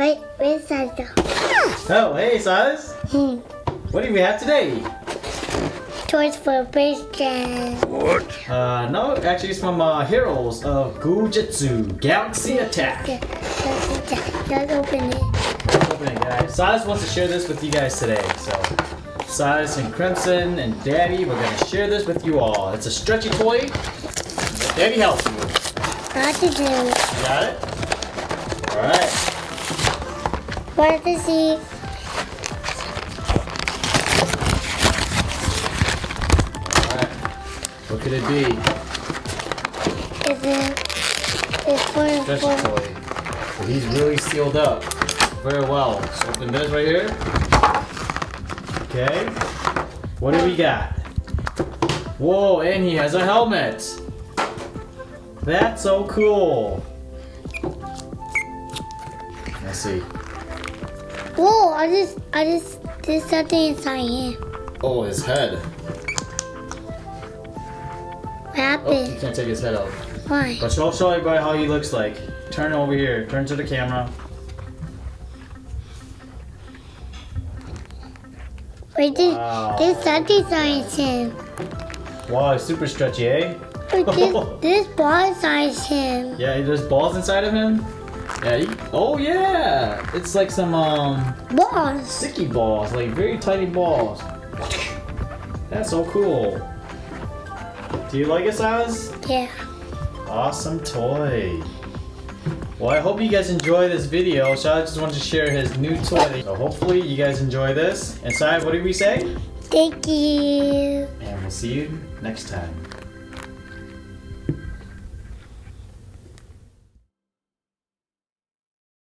Where's Santa? Oh, hey, Silas. What do we have today? Toys for Christian. What? No, actually it's from Heroes of Goo Jit Zu Galaxy Attack. Let's open it. Let's open it, guys. Silas wants to share this with you guys today, so Silas and Crimson and Daddy, we're gonna share this with you all. It's a stretchy toy. Daddy helps you. Got to do. You got it? All right. What to see? What could it be? It's for Stretchy toy. But he's really sealed up very well. So open this right here. Okay. What do we got? Whoa, and he has a helmet. That's so cool. Let's see. Whoa! There's something inside here. Oh, his head. What Oh, happened? you can't take his head out. Why? But I'll show everybody how he looks like. Turn over here. Turn to the camera. Wait, Wow. there's something inside him. Wow, he's super stretchy, eh? Wait, there's balls inside him. Yeah, there's balls inside of him. Yeah. Oh yeah, it's like some Balls. sticky balls, like very tiny balls. That's so cool. Do you like it, Silas? Yeah. Awesome toy. Well, I hope you guys enjoy this video. Silas just wanted to share his new toy. So hopefully you guys enjoy this. And Silas, what did we say? Thank you. And we'll see you next time.